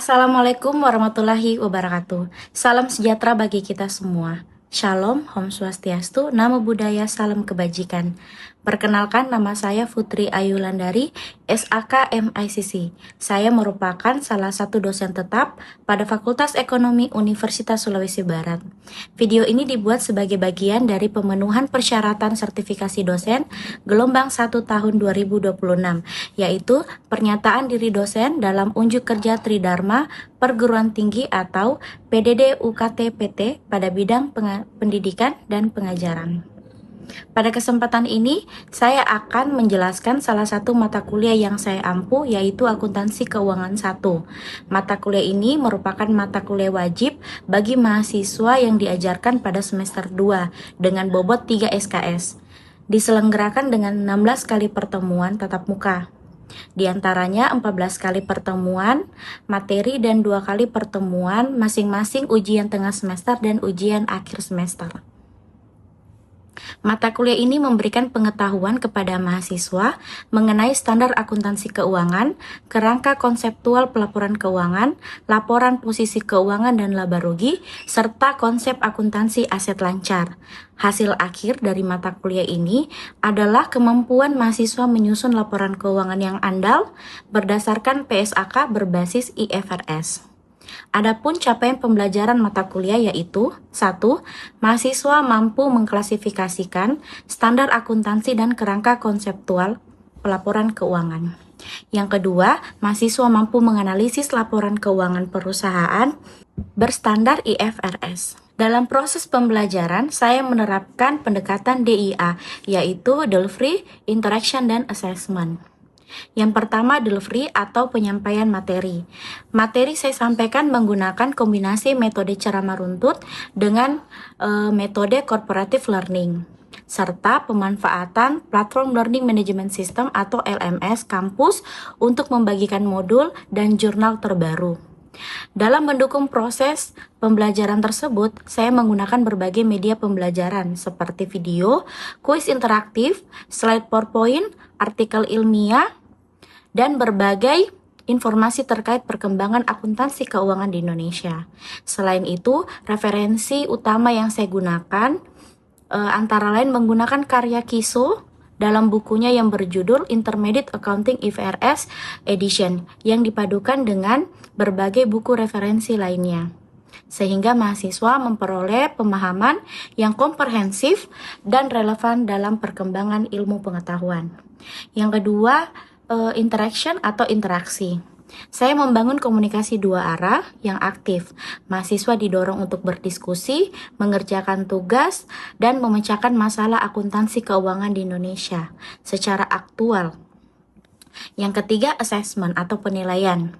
Assalamualaikum warahmatullahi wabarakatuh. Salam sejahtera bagi kita semua. Shalom, Om Swastiastu, Namo Buddhaya, Salam Kebajikan. Perkenalkan, nama saya Putri Ayu Landari, SAK MICC. Saya merupakan salah satu dosen tetap pada Fakultas Ekonomi Universitas Sulawesi Barat. Video ini dibuat sebagai bagian dari pemenuhan persyaratan sertifikasi dosen gelombang 1 tahun 2026, yaitu pernyataan diri dosen dalam unjuk kerja Tridharma Perguruan Tinggi atau PDD UKT PT pada bidang pendidikan dan pengajaran. Pada kesempatan ini, saya akan menjelaskan salah satu mata kuliah yang saya ampu, yaitu Akuntansi Keuangan 1. Mata kuliah ini merupakan mata kuliah wajib bagi mahasiswa yang diajarkan pada semester 2 dengan bobot 3 SKS. Diselenggarakan dengan 16 kali pertemuan tatap muka. Di antaranya 14 kali pertemuan materi dan 2 kali pertemuan masing-masing ujian tengah semester dan ujian akhir semester. Mata kuliah ini memberikan pengetahuan kepada mahasiswa mengenai standar akuntansi keuangan, kerangka konseptual pelaporan keuangan, laporan posisi keuangan dan laba rugi, serta konsep akuntansi aset lancar. Hasil akhir dari mata kuliah ini adalah kemampuan mahasiswa menyusun laporan keuangan yang andal berdasarkan PSAK berbasis IFRS. Adapun capaian pembelajaran mata kuliah yaitu 1. Mahasiswa mampu mengklasifikasikan standar akuntansi dan kerangka konseptual pelaporan keuangan. Yang kedua, mahasiswa mampu menganalisis laporan keuangan perusahaan berstandar IFRS. Dalam proses pembelajaran, saya menerapkan pendekatan DIA, yaitu Delivery, Interaction, dan Assessment. Yang pertama, delivery atau penyampaian materi. Materi saya sampaikan menggunakan kombinasi metode ceramah runtut dengan metode cooperative learning, serta pemanfaatan platform Learning Management System atau LMS kampus untuk membagikan modul dan jurnal terbaru. Dalam mendukung proses pembelajaran tersebut, saya menggunakan berbagai media pembelajaran seperti video, kuis interaktif, slide PowerPoint, artikel ilmiah, dan berbagai informasi terkait perkembangan akuntansi keuangan di Indonesia. Selain itu, referensi utama yang saya gunakan antara lain menggunakan karya Kiso dalam bukunya yang berjudul Intermediate Accounting IFRS Edition yang dipadukan dengan berbagai buku referensi lainnya, sehingga mahasiswa memperoleh pemahaman yang komprehensif dan relevan dalam perkembangan ilmu pengetahuan. Yang kedua, interaction atau interaksi. Saya membangun komunikasi dua arah yang aktif. Mahasiswa didorong untuk berdiskusi, mengerjakan tugas, dan memecahkan masalah akuntansi keuangan di Indonesia secara aktual. Yang ketiga, assessment atau penilaian.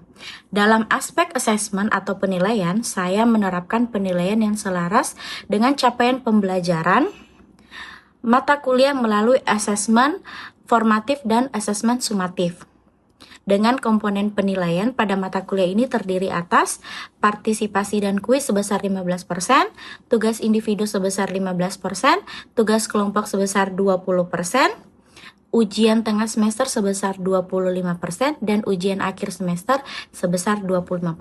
Dalam aspek assessment atau penilaian, saya menerapkan penilaian yang selaras dengan capaian pembelajaran mata kuliah melalui assessment formatif dan asesmen sumatif. Dengan komponen penilaian pada mata kuliah ini terdiri atas partisipasi dan kuis sebesar 15%, tugas individu sebesar 15%, tugas kelompok sebesar 20%, ujian tengah semester sebesar 25% dan ujian akhir semester sebesar 25%.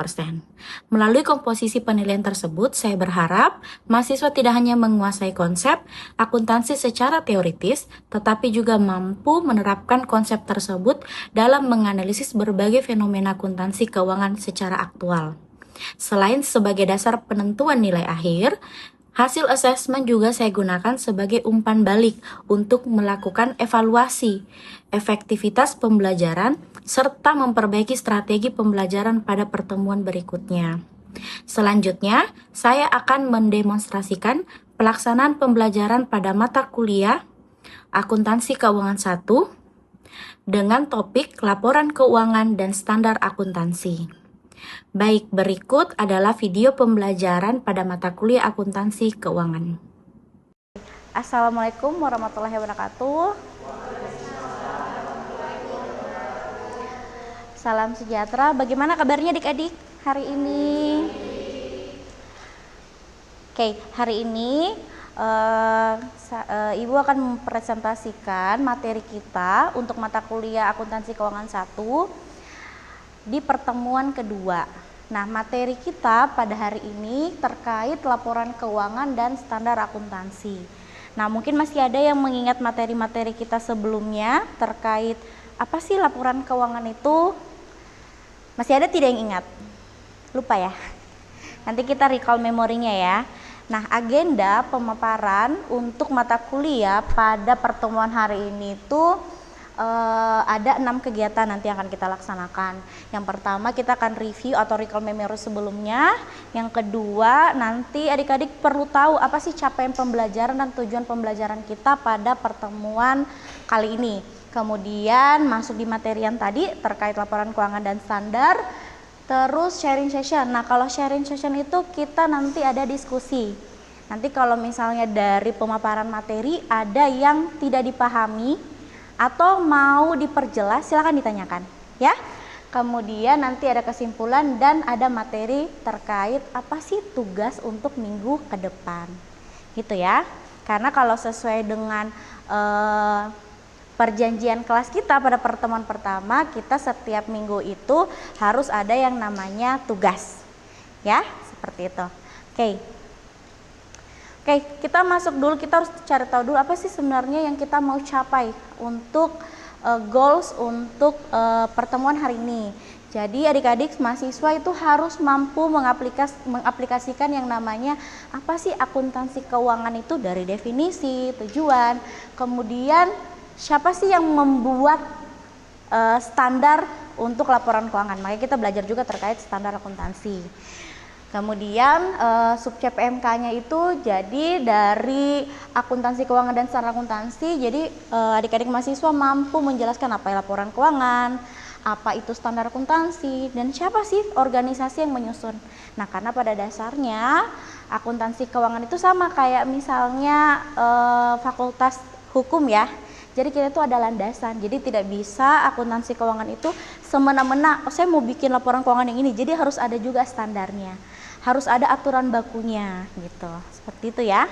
Melalui komposisi penilaian tersebut, saya berharap mahasiswa tidak hanya menguasai konsep akuntansi secara teoritis, tetapi juga mampu menerapkan konsep tersebut dalam menganalisis berbagai fenomena akuntansi keuangan secara aktual. Selain sebagai dasar penentuan nilai akhir, hasil asesmen juga saya gunakan sebagai umpan balik untuk melakukan evaluasi efektivitas pembelajaran serta memperbaiki strategi pembelajaran pada pertemuan berikutnya. Selanjutnya, saya akan mendemonstrasikan pelaksanaan pembelajaran pada mata kuliah Akuntansi Keuangan 1 dengan topik laporan keuangan dan standar akuntansi. Baik, berikut adalah video pembelajaran pada mata kuliah akuntansi keuangan. Assalamualaikum warahmatullahi wabarakatuh. Salam sejahtera. Bagaimana kabarnya adik-adik hari ini? Oke, hari ini Ibu akan mempresentasikan materi kita untuk mata kuliah akuntansi keuangan 1 di pertemuan kedua. Nah, materi kita pada hari ini terkait laporan keuangan dan standar akuntansi. Nah, mungkin masih ada yang mengingat materi-materi kita sebelumnya terkait apa sih laporan keuangan itu? Masih ada tidak yang ingat? Lupa ya? Nanti kita recall memorinya ya. Nah, agenda pemaparan untuk mata kuliah pada pertemuan hari ini tuh ada 6 kegiatan nanti yang akan kita laksanakan. Yang pertama kita akan review atau recall memori sebelumnya. Yang kedua nanti adik-adik perlu tahu apa sih capaian pembelajaran dan tujuan pembelajaran kita pada pertemuan kali ini. Kemudian masuk di materi yang tadi terkait laporan keuangan dan standar. Terus sharing session. Nah, kalau sharing session itu kita nanti ada diskusi. Nanti kalau misalnya dari pemaparan materi ada yang tidak dipahami atau mau diperjelas, silakan ditanyakan ya. Kemudian nanti ada kesimpulan dan ada materi terkait apa sih tugas untuk minggu ke depan gitu ya. Karena kalau sesuai dengan perjanjian kelas kita pada pertemuan pertama, kita setiap minggu itu harus ada yang namanya tugas ya, seperti itu. Oke, kita masuk dulu, kita harus cari tahu dulu apa sih sebenarnya yang kita mau capai untuk goals untuk pertemuan hari ini. Jadi adik-adik mahasiswa itu harus mampu mengaplikasikan yang namanya apa sih akuntansi keuangan itu dari definisi, tujuan, kemudian siapa sih yang membuat standar untuk laporan keuangan. Makanya kita belajar juga terkait standar akuntansi. Kemudian subjek PMK-nya itu jadi dari akuntansi keuangan dan standar akuntansi. Jadi adik-adik mahasiswa mampu menjelaskan apa laporan keuangan, apa itu standar akuntansi, dan siapa sih organisasi yang menyusun. Nah, karena pada dasarnya akuntansi keuangan itu sama kayak misalnya fakultas hukum ya. Jadi kita itu ada landasan, jadi tidak bisa akuntansi keuangan itu semena-mena, oh, saya mau bikin laporan keuangan yang ini, jadi harus ada juga standarnya, harus ada aturan bakunya gitu, seperti itu ya.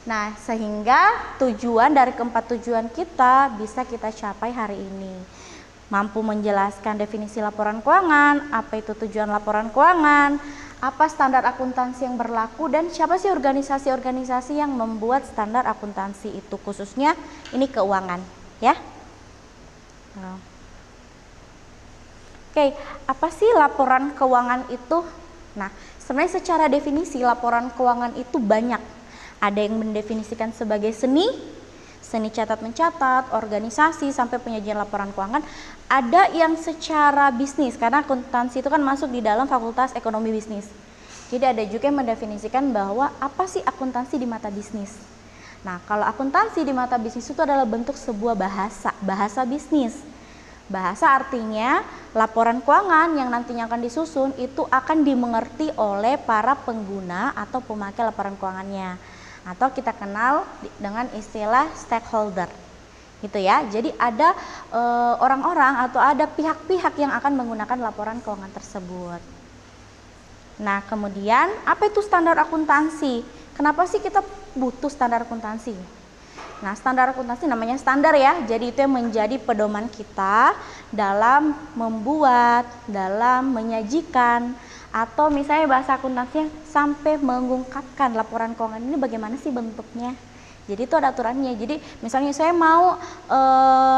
Nah, sehingga tujuan dari keempat tujuan kita bisa kita capai hari ini. Mampu menjelaskan definisi laporan keuangan, apa itu tujuan laporan keuangan, apa standar akuntansi yang berlaku, dan siapa sih organisasi-organisasi yang membuat standar akuntansi itu, khususnya ini keuangan ya. Oke, apa sih laporan keuangan itu? Nah, sebenarnya secara definisi laporan keuangan itu banyak. Ada yang mendefinisikan sebagai seni catat mencatat, organisasi, sampai penyajian laporan keuangan. Ada yang secara bisnis, karena akuntansi itu kan masuk di dalam fakultas ekonomi bisnis. Jadi ada juga yang mendefinisikan bahwa apa sih akuntansi di mata bisnis. Nah, kalau akuntansi di mata bisnis itu adalah bentuk sebuah bahasa bisnis. Bahasa artinya laporan keuangan yang nantinya akan disusun itu akan dimengerti oleh para pengguna atau pemakai laporan keuangannya, atau kita kenal dengan istilah stakeholder gitu ya. Jadi ada orang-orang atau ada pihak-pihak yang akan menggunakan laporan keuangan tersebut. Nah, kemudian apa itu standar akuntansi? Kenapa sih kita butuh standar akuntansi? Nah, standar akuntansi namanya standar ya, jadi itu yang menjadi pedoman kita dalam membuat, dalam menyajikan, atau misalnya bahasa akuntansi sampai mengungkapkan laporan keuangan ini bagaimana sih bentuknya. Jadi itu ada aturannya. Jadi misalnya saya mau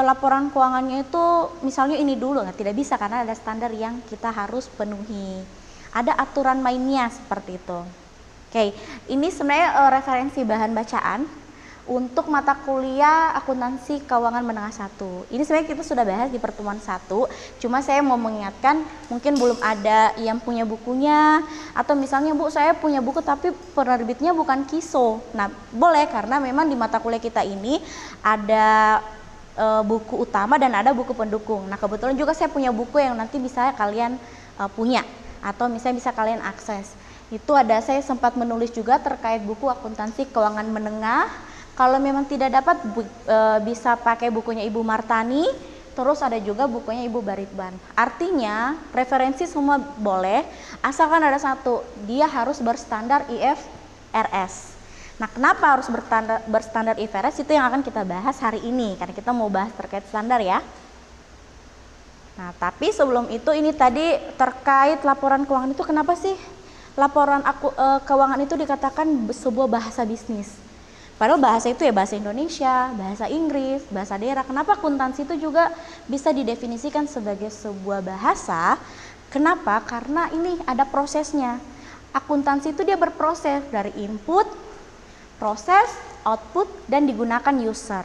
laporan keuangannya itu misalnya ini dulu, nggak, tidak bisa karena ada standar yang kita harus penuhi. Ada aturan mainnya seperti itu. Oke, ini sebenarnya referensi bahan bacaan untuk mata kuliah akuntansi keuangan menengah 1. Ini sebenarnya kita sudah bahas di pertemuan 1, cuma saya mau mengingatkan mungkin belum ada yang punya bukunya, atau misalnya Bu saya punya buku tapi penerbitnya bukan KISO. Nah, boleh, karena memang di mata kuliah kita ini ada buku utama dan ada buku pendukung. Nah, kebetulan juga saya punya buku yang nanti bisa kalian punya atau misalnya bisa kalian akses. Itu ada, saya sempat menulis juga terkait buku akuntansi keuangan menengah. Kalau memang tidak dapat bisa pakai bukunya Ibu Martani, terus ada juga bukunya Ibu Baritban. Artinya referensi semua boleh, asalkan ada satu, dia harus berstandar IFRS. Nah, kenapa harus berstandar IFRS? Itu yang akan kita bahas hari ini, karena kita mau bahas terkait standar ya. Nah, tapi sebelum itu ini tadi terkait laporan keuangan itu, kenapa sih laporan keuangan itu dikatakan sebuah bahasa bisnis? Padahal bahasa itu ya bahasa Indonesia, bahasa Inggris, bahasa daerah. Kenapa akuntansi itu juga bisa didefinisikan sebagai sebuah bahasa? Kenapa? Karena ini ada prosesnya. Akuntansi itu dia berproses dari input, proses, output, dan digunakan user.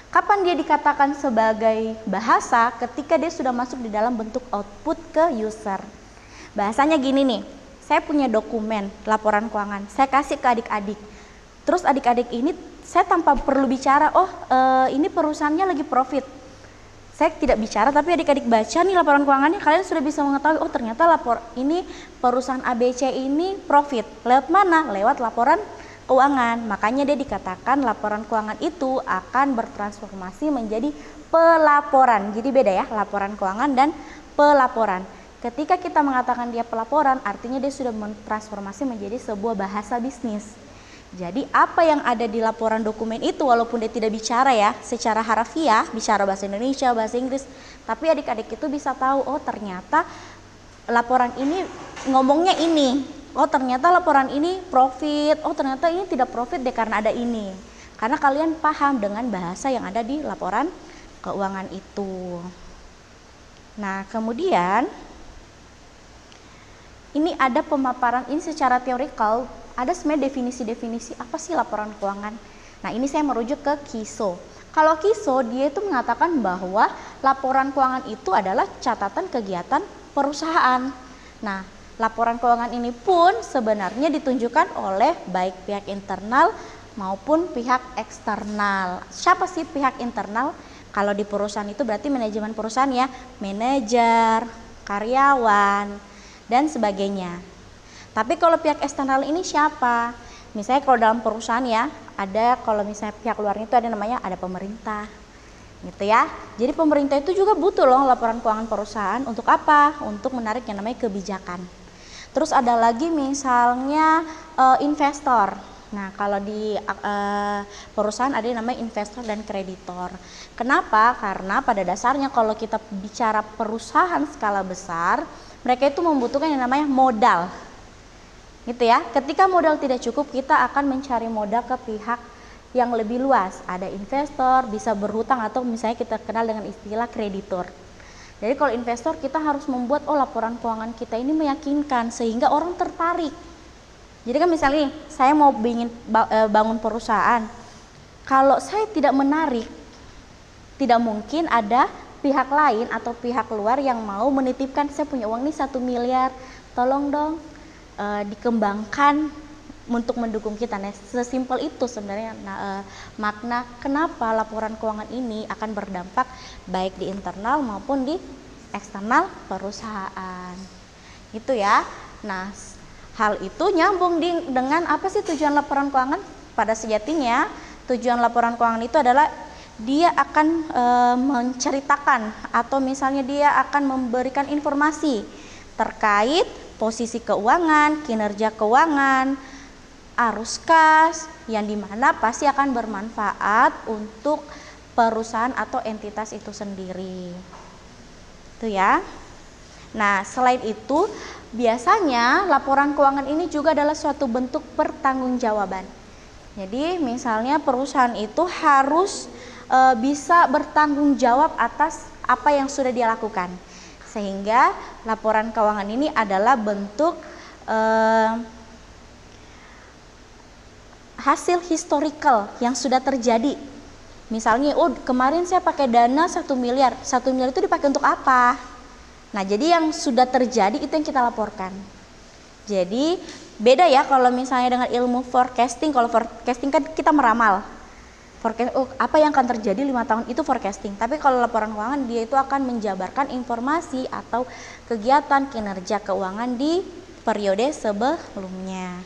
Kapan dia dikatakan sebagai bahasa? Ketika dia sudah masuk di dalam bentuk output ke user. Bahasanya gini nih, saya punya dokumen laporan keuangan, saya kasih ke adik-adik. Terus adik-adik ini saya tanpa perlu bicara, ini perusahaannya lagi profit. Saya tidak bicara, tapi adik-adik baca nih laporan keuangannya, kalian sudah bisa mengetahui, oh ternyata ini perusahaan ABC ini profit. Lewat mana? Lewat laporan keuangan. Makanya dia dikatakan laporan keuangan itu akan bertransformasi menjadi pelaporan. Jadi beda ya, laporan keuangan dan pelaporan. Ketika kita mengatakan dia pelaporan, artinya dia sudah mentransformasi menjadi sebuah bahasa bisnis. Jadi apa yang ada di laporan dokumen itu, walaupun dia tidak bicara ya secara harafiah, bicara bahasa Indonesia, bahasa Inggris, tapi adik-adik itu bisa tahu, oh ternyata laporan ini ngomongnya ini, oh ternyata laporan ini profit, oh ternyata ini tidak profit deh karena ada ini. Karena kalian paham dengan bahasa yang ada di laporan keuangan itu. Nah, kemudian ini ada pemaparan, ini secara teorikal, ada sebenarnya definisi-definisi apa sih laporan keuangan. Nah, ini saya merujuk ke KISO. Kalau KISO, dia itu mengatakan bahwa laporan keuangan itu adalah catatan kegiatan perusahaan. Nah, laporan keuangan ini pun sebenarnya ditunjukkan oleh baik pihak internal maupun pihak eksternal. Siapa sih pihak internal? Kalau di perusahaan itu berarti manajemen perusahaan ya, manajer, karyawan, dan sebagainya. Tapi kalau pihak eksternal ini siapa? Misalnya kalau dalam perusahaan ya, ada kalau misalnya pihak luarnya itu ada pemerintah. Gitu ya. Jadi pemerintah itu juga butuh loh laporan keuangan perusahaan untuk apa? Untuk menarik yang namanya kebijakan. Terus ada lagi misalnya investor. Nah, kalau di perusahaan ada yang namanya investor dan kreditor. Kenapa? Karena pada dasarnya kalau kita bicara perusahaan skala besar, mereka itu membutuhkan yang namanya modal. Gitu ya. Ketika modal tidak cukup, kita akan mencari modal ke pihak yang lebih luas. Ada investor, bisa berhutang, atau misalnya kita kenal dengan istilah kreditor. Jadi kalau investor, kita harus membuat laporan keuangan kita ini meyakinkan sehingga orang tertarik. Jadi kan misalnya saya mau bangun perusahaan, kalau saya tidak menarik, tidak mungkin ada pihak lain atau pihak luar yang mau menitipkan, saya punya uang nih 1 miliar, tolong dong dikembangkan untuk mendukung kita. Nah, sesimpel itu sebenarnya makna kenapa laporan keuangan ini akan berdampak baik di internal maupun di eksternal perusahaan. Gitu ya. Nah, hal itu nyambung dengan apa sih tujuan laporan keuangan? Pada sejatinya, tujuan laporan keuangan itu adalah dia akan menceritakan atau misalnya dia akan memberikan informasi terkait posisi keuangan, kinerja keuangan, arus kas, yang dimana pasti akan bermanfaat untuk perusahaan atau entitas itu sendiri. Itu ya. Nah, selain itu, biasanya laporan keuangan ini juga adalah suatu bentuk pertanggungjawaban. Jadi, misalnya perusahaan itu harus bisa bertanggung jawab atas apa yang sudah dia lakukan. Sehingga laporan keuangan ini adalah bentuk hasil historical yang sudah terjadi. Misalnya, kemarin saya pakai dana 1 miliar. 1 miliar itu dipakai untuk apa? Nah, jadi yang sudah terjadi itu yang kita laporkan. Jadi, beda ya kalau misalnya dengan ilmu forecasting. Kalau forecasting kan kita meramal. Apa yang akan terjadi 5 tahun itu forecasting. Tapi kalau laporan keuangan, dia itu akan menjabarkan informasi atau kegiatan kinerja keuangan di periode sebelumnya.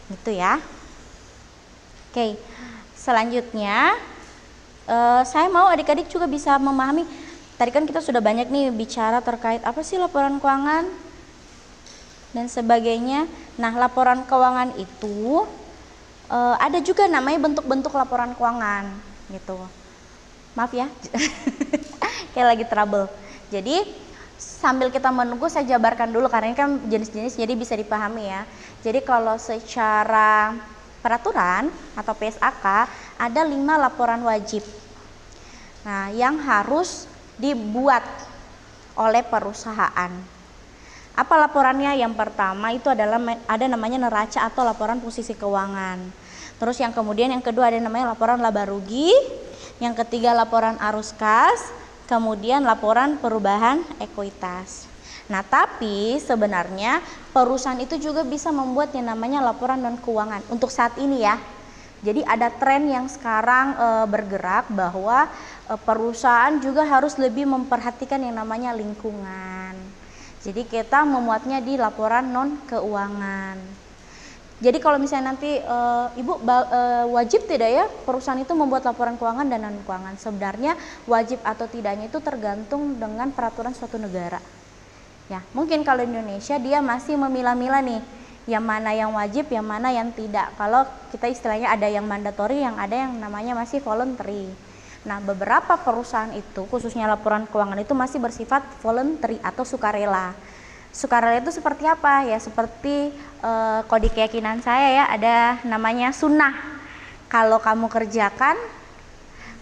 Gitu ya. Oke, selanjutnya saya mau adik-adik juga bisa memahami. Tadi kan kita sudah banyak nih bicara terkait apa sih laporan keuangan dan sebagainya. Nah, laporan keuangan itu ada juga namanya bentuk-bentuk laporan keuangan gitu. Maaf ya, kayak lagi trouble. Jadi sambil kita menunggu saya jabarkan dulu karena ini kan jenis-jenis jadi bisa dipahami ya. Jadi kalau secara peraturan atau PSAK ada 5 laporan wajib. Nah, yang harus dibuat oleh perusahaan. Apa laporannya? Yang pertama itu adalah ada namanya neraca atau laporan posisi keuangan. Terus yang kemudian yang kedua ada namanya laporan laba rugi. Yang ketiga laporan arus kas. Kemudian laporan perubahan ekuitas. Nah, tapi sebenarnya perusahaan itu juga bisa membuat yang namanya laporan non keuangan untuk saat ini ya. Jadi ada tren yang sekarang bergerak bahwa perusahaan juga harus lebih memperhatikan yang namanya lingkungan. Jadi kita memuatnya di laporan non keuangan. Jadi kalau misalnya nanti Ibu wajib tidak ya perusahaan itu membuat laporan keuangan dan non keuangan? Sebenarnya wajib atau tidaknya itu tergantung dengan peraturan suatu negara. Ya, mungkin kalau di Indonesia dia masih memilah-milah nih, yang mana yang wajib, yang mana yang tidak. Kalau kita istilahnya ada yang mandatory, yang ada yang namanya masih voluntary. Nah, beberapa perusahaan itu khususnya laporan keuangan itu masih bersifat voluntary atau sukarela. Sukarela itu seperti apa? Ya seperti kode keyakinan saya ya, ada namanya sunnah. Kalau kamu kerjakan,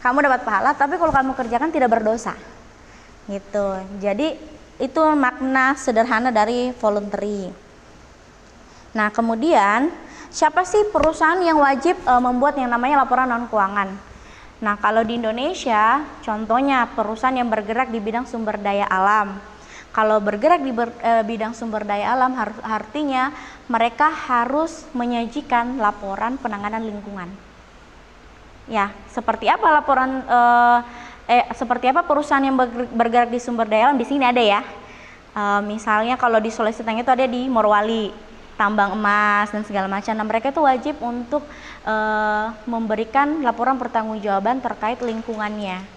kamu dapat pahala, tapi kalau kamu kerjakan tidak berdosa. Gitu. Jadi itu makna sederhana dari voluntary. Nah, kemudian siapa sih perusahaan yang wajib membuat yang namanya laporan non keuangan? Nah, kalau di Indonesia, contohnya perusahaan yang bergerak di bidang sumber daya alam. Kalau bergerak di bidang sumber daya alam artinya mereka harus menyajikan laporan penanganan lingkungan. Ya, seperti apa laporan seperti apa perusahaan yang bergerak di sumber daya alam? Di sini ada ya. Misalnya kalau di Sulawesi Tengah itu ada di Morowali, tambang emas dan segala macam. Nah, mereka itu wajib untuk memberikan laporan pertanggungjawaban terkait lingkungannya.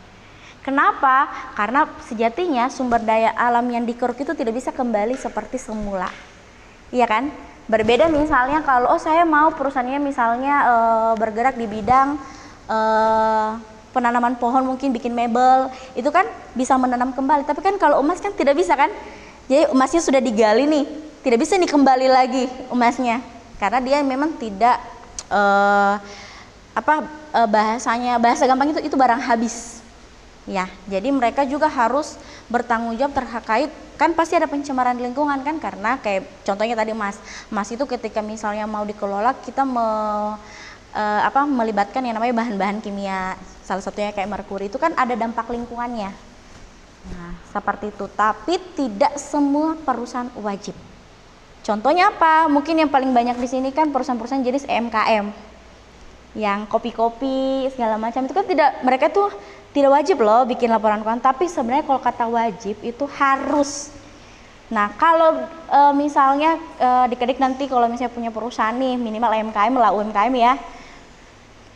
Kenapa? Karena sejatinya sumber daya alam yang dikeruk itu tidak bisa kembali seperti semula. Iya kan? Berbeda misalnya kalau saya mau perusahaannya misalnya bergerak di bidang penanaman pohon, mungkin bikin mebel, itu kan bisa menanam kembali. Tapi kan kalau emas kan tidak bisa kan? Jadi emasnya sudah digali nih, tidak bisa nih kembali lagi emasnya. Karena dia memang tidak bahasa gampang itu barang habis. Ya, jadi mereka juga harus bertanggung jawab terkait, kan pasti ada pencemaran lingkungan kan, karena kayak contohnya tadi emas itu ketika misalnya mau dikelola kita melibatkan yang namanya bahan-bahan kimia, salah satunya kayak merkuri, itu kan ada dampak lingkungannya. Nah, seperti itu, tapi tidak semua perusahaan wajib. Contohnya apa? Mungkin yang paling banyak di sini kan perusahaan-perusahaan jenis UMKM, yang kopi-kopi segala macam itu kan mereka tuh tidak wajib loh bikin laporan keuangan, tapi sebenarnya kalau kata wajib itu harus. Nah, kalau misalnya adik-adik nanti kalau misalnya punya perusahaan nih, minimal UMKM ya.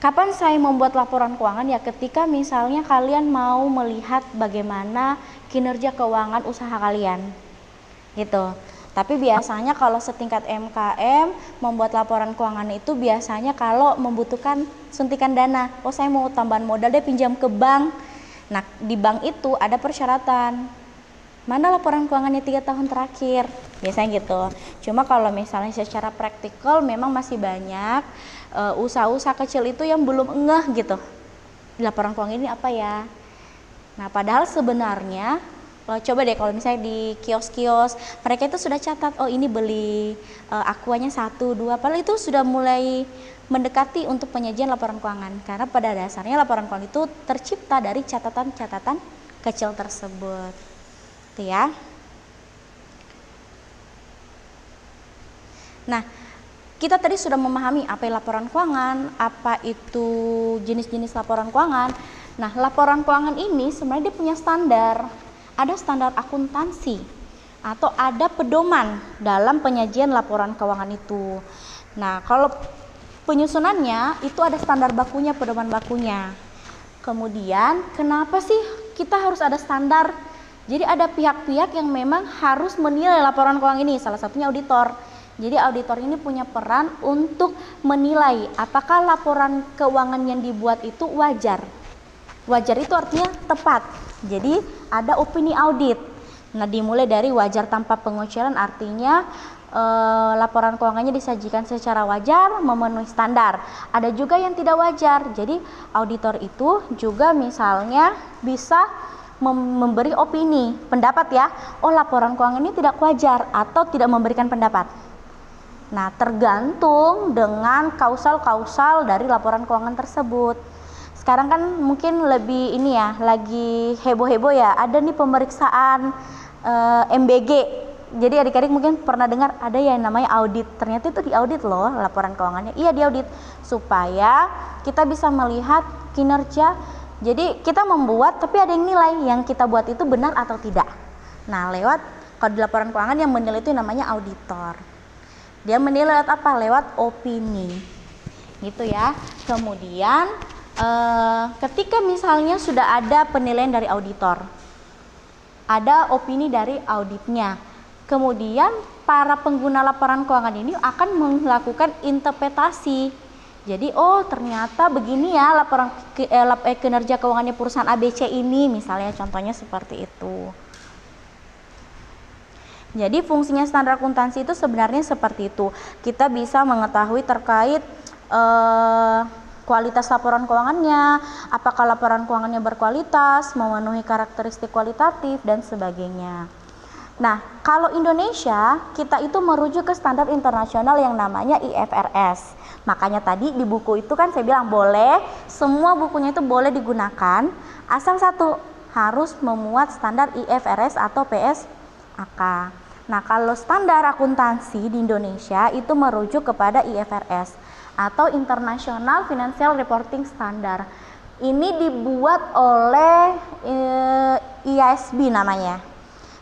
Kapan saya membuat laporan keuangan? Ya ketika misalnya kalian mau melihat bagaimana kinerja keuangan usaha kalian. Gitu. Tapi biasanya kalau setingkat MKM membuat laporan keuangan itu biasanya kalau membutuhkan suntikan dana. Oh, saya mau tambahan modal deh, pinjam ke bank. Nah, di bank itu ada persyaratan. Mana laporan keuangannya 3 tahun terakhir? Biasanya gitu. Cuma kalau misalnya secara praktikal memang masih banyak usaha-usaha kecil itu yang belum ngeh gitu. Laporan keuangan ini apa ya? Nah, padahal sebenarnya coba deh kalau misalnya di kios-kios mereka itu sudah catat, oh ini beli akuanya 1, 2, padahal itu sudah mulai mendekati untuk penyajian laporan keuangan, karena pada dasarnya laporan keuangan itu tercipta dari catatan-catatan kecil tersebut. Itu ya. Nah, kita tadi sudah memahami apa itu laporan keuangan, apa itu jenis-jenis laporan keuangan. Nah, laporan keuangan ini sebenarnya dia punya standar. Ada standar akuntansi atau ada pedoman dalam penyajian laporan keuangan itu. Nah, kalau penyusunannya itu ada standar bakunya, pedoman bakunya. Kemudian, kenapa sih kita harus ada standar? Jadi ada pihak-pihak yang memang harus menilai laporan keuangan ini, salah satunya auditor. Jadi auditor ini punya peran untuk menilai apakah laporan keuangan yang dibuat itu wajar. Wajar itu artinya tepat. Jadi ada opini audit. Nah, dimulai dari wajar tanpa pengucilan, artinya laporan keuangannya disajikan secara wajar, memenuhi standar. Ada juga yang tidak wajar. Jadi auditor itu juga misalnya bisa memberi opini, pendapat ya. Oh, laporan keuangan ini tidak wajar atau tidak memberikan pendapat. Nah, tergantung dengan kausal-kausal dari laporan keuangan tersebut. Sekarang kan mungkin lebih ini ya, lagi heboh-heboh ya. Ada nih pemeriksaan MBG. Jadi adik-adik mungkin pernah dengar ada yang namanya audit. Ternyata itu diaudit loh laporan keuangannya. Iya, diaudit supaya kita bisa melihat kinerja. Jadi kita membuat tapi ada yang nilai yang kita buat itu benar atau tidak. Nah, lewat kalau di laporan keuangan yang menilai itu namanya auditor. Dia menilai lewat apa? Lewat opini. Gitu ya. Kemudian ketika misalnya sudah ada penilaian dari auditor, ada opini dari auditnya. Kemudian para pengguna laporan keuangan ini akan melakukan interpretasi. Jadi oh ternyata begini ya laporan kinerja keuangannya perusahaan ABC ini, misalnya contohnya seperti itu. Jadi fungsinya standar akuntansi itu sebenarnya seperti itu. Kita bisa mengetahui terkait kualitas laporan keuangannya, apakah laporan keuangannya berkualitas, memenuhi karakteristik kualitatif dan sebagainya. Nah, kalau Indonesia, kita itu merujuk ke standar internasional yang namanya IFRS. Makanya tadi di buku itu kan saya bilang boleh, semua bukunya itu boleh digunakan, asal satu, harus memuat standar IFRS atau PSAK. Nah, kalau standar akuntansi di Indonesia itu merujuk kepada IFRS atau International Financial Reporting Standard. Ini dibuat oleh IASB namanya.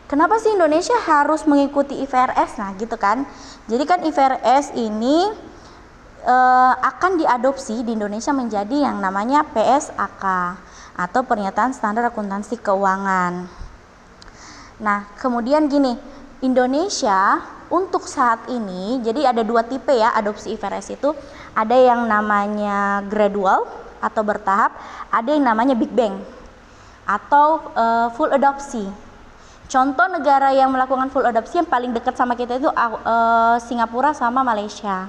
Kenapa sih Indonesia harus mengikuti IFRS? Nah, gitu kan. Jadi kan IFRS ini akan diadopsi di Indonesia menjadi yang namanya PSAK atau Pernyataan Standar Akuntansi Keuangan. Nah, kemudian gini, Indonesia untuk saat ini, jadi ada dua tipe ya adopsi IFRS itu. Ada yang namanya gradual atau bertahap, ada yang namanya Big Bang atau full adopsi. Contoh negara yang melakukan full adopsi yang paling dekat sama kita itu Singapura sama Malaysia.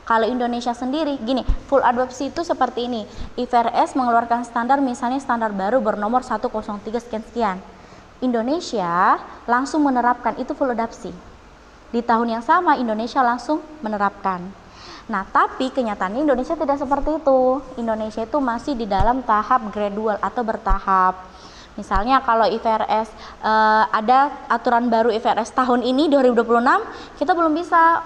Kalau Indonesia sendiri, gini, full adopsi itu seperti ini. IFRS mengeluarkan standar, misalnya standar baru bernomor 103 sekian-sekian. Indonesia langsung menerapkan, itu full adopsi. Di tahun yang sama Indonesia langsung menerapkan. Nah, tapi kenyataannya Indonesia tidak seperti itu. Indonesia itu masih di dalam tahap gradual atau bertahap. Misalnya kalau IFRS ada aturan baru IFRS tahun ini 2026, kita belum bisa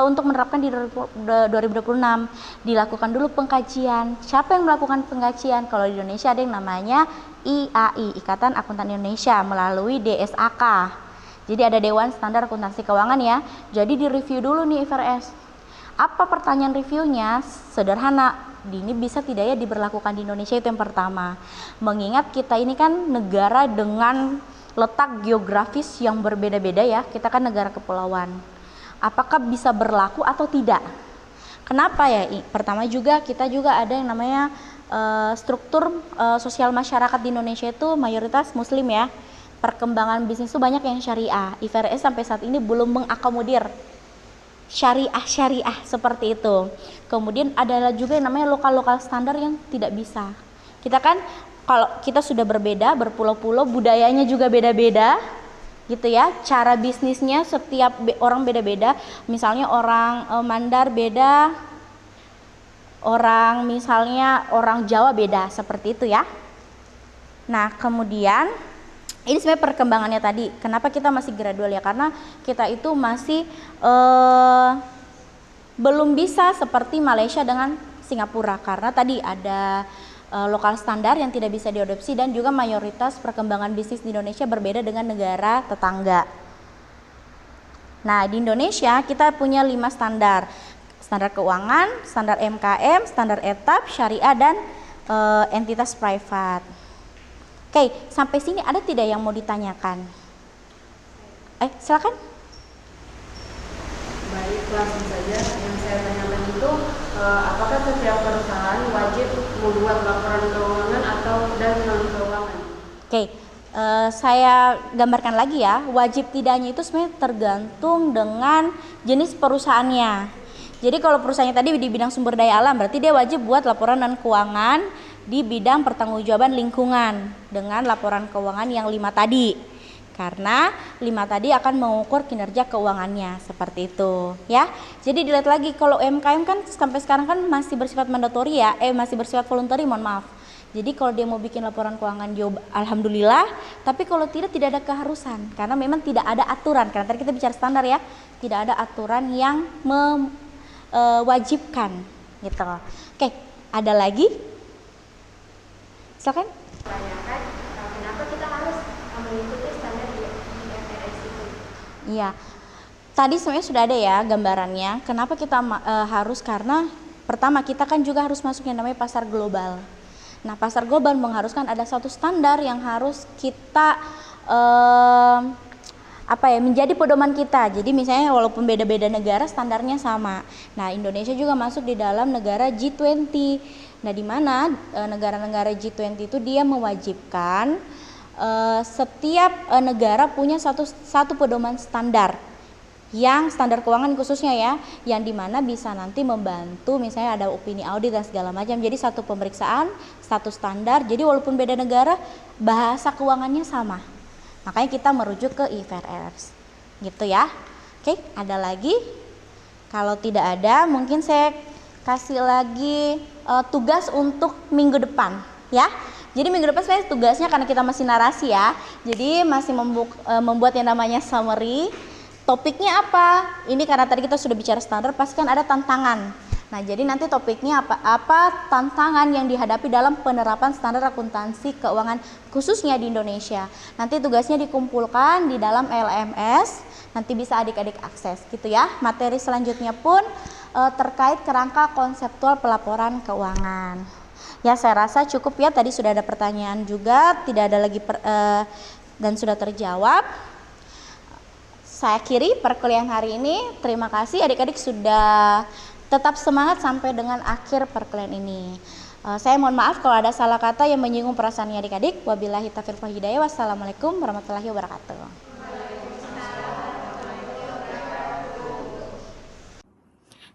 untuk menerapkan di 2026. Dilakukan dulu pengkajian. Siapa yang melakukan pengkajian? Kalau di Indonesia ada yang namanya IAI, Ikatan Akuntan Indonesia, melalui DSAK. Jadi ada Dewan Standar Akuntansi Keuangan ya. Jadi direview dulu nih IFRS. Apa pertanyaan reviewnya? Sederhana. Ini bisa tidak ya diberlakukan di Indonesia, itu yang pertama. Mengingat kita ini kan negara dengan letak geografis yang berbeda-beda ya. Kita kan negara kepulauan. Apakah bisa berlaku atau tidak? Kenapa ya? Pertama juga kita juga ada yang namanya struktur sosial masyarakat di Indonesia itu mayoritas muslim ya. Perkembangan bisnis itu banyak yang syariah. IFRS sampai saat ini belum mengakomodir syariah seperti itu. Kemudian adalah juga yang namanya lokal standar yang tidak bisa. Kita kan kalau kita sudah berbeda, berpulau-pulau, budayanya juga beda-beda gitu ya. Cara bisnisnya setiap orang beda-beda. Misalnya orang Mandar beda, orang misalnya orang Jawa beda, seperti itu ya. Nah, kemudian ini sebenarnya perkembangannya tadi. Kenapa kita masih gradual ya? Karena kita itu masih belum bisa seperti Malaysia dengan Singapura. Karena tadi ada lokal standar yang tidak bisa diadopsi dan juga mayoritas perkembangan bisnis di Indonesia berbeda dengan negara tetangga. Nah, di Indonesia kita punya 5 standar. Standar keuangan, standar MKM, standar etap, syariah, dan entitas privat. Oke, sampai sini ada tidak yang mau ditanyakan? Silakan. Baik, langsung saja. Yang saya tanyakan itu, apakah setiap perusahaan wajib membuat laporan keuangan atau dan non keuangan? Oke, saya gambarkan lagi ya, wajib tidaknya itu sebenarnya tergantung dengan jenis perusahaannya. Jadi kalau perusahaannya tadi di bidang sumber daya alam, berarti dia wajib buat laporan dan keuangan di bidang pertanggungjawaban lingkungan dengan laporan keuangan yang 5 tadi. Karena 5 tadi akan mengukur kinerja keuangannya, seperti itu ya. Jadi dilihat lagi, kalau UMKM kan sampai sekarang kan masih bersifat mandatori ya, masih bersifat voluntary, mohon maaf. Jadi kalau dia mau bikin laporan keuangan dia alhamdulillah, tapi kalau tidak ada keharusan karena memang tidak ada aturan. Karena tadi kita bicara standar ya, tidak ada aturan yang mewajibkan gitu. Oke, ada lagi? Silakan. Tanyakan kenapa kita harus mengikuti standar di IFRS itu? Iya. Tadi sebenarnya sudah ada ya gambarannya. Kenapa kita harus, karena pertama kita kan juga harus masuk yang namanya pasar global. Nah, pasar global mengharuskan ada satu standar yang harus kita menjadi pedoman kita. Jadi misalnya walaupun beda-beda negara standarnya sama. Nah, Indonesia juga masuk di dalam negara G20. Nah, di mana negara-negara G20 itu dia mewajibkan setiap negara punya satu pedoman standar, yang standar keuangan khususnya ya, yang dimana bisa nanti membantu misalnya ada opini audit dan segala macam. Jadi satu pemeriksaan, satu standar. Jadi walaupun beda negara, bahasa keuangannya sama. Makanya kita merujuk ke IFRS gitu ya. Oke, ada lagi? Kalau tidak ada, mungkin saya kasih lagi tugas untuk minggu depan ya. Jadi minggu depan sebenarnya tugasnya, karena kita masih narasi ya, jadi masih membuat yang namanya summary. Topiknya apa? Ini karena tadi kita sudah bicara standar, pasti kan ada tantangan. Nah, jadi nanti topiknya apa tantangan yang dihadapi dalam penerapan standar akuntansi keuangan khususnya di Indonesia. Nanti tugasnya dikumpulkan di dalam LMS, nanti bisa adik-adik akses gitu ya. Materi selanjutnya pun terkait kerangka konseptual pelaporan keuangan. Ya, saya rasa cukup ya, tadi sudah ada pertanyaan juga, tidak ada lagi dan sudah terjawab. Saya akhiri perkuliahan hari ini. Terima kasih adik-adik sudah tetap semangat sampai dengan akhir perkuliahan ini. Saya mohon maaf kalau ada salah kata yang menyinggung perasaan adik-adik. Wabillahi taufiq wal hidayah. Wassalamualaikum warahmatullahi wabarakatuh.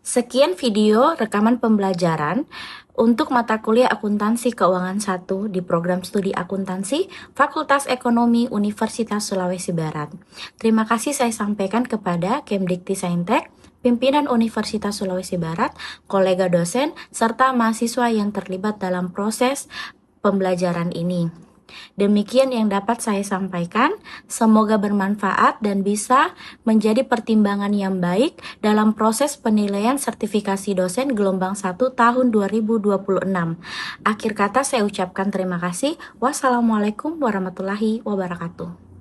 Sekian video rekaman pembelajaran untuk mata kuliah Akuntansi Keuangan 1 di program studi akuntansi Fakultas Ekonomi Universitas Sulawesi Barat. Terima kasih saya sampaikan kepada Kemdikti-Saintek, pimpinan Universitas Sulawesi Barat, kolega dosen, serta mahasiswa yang terlibat dalam proses pembelajaran ini. Demikian yang dapat saya sampaikan, semoga bermanfaat dan bisa menjadi pertimbangan yang baik dalam proses penilaian sertifikasi dosen gelombang 1 tahun 2026. Akhir kata saya ucapkan terima kasih. Wassalamualaikum warahmatullahi wabarakatuh.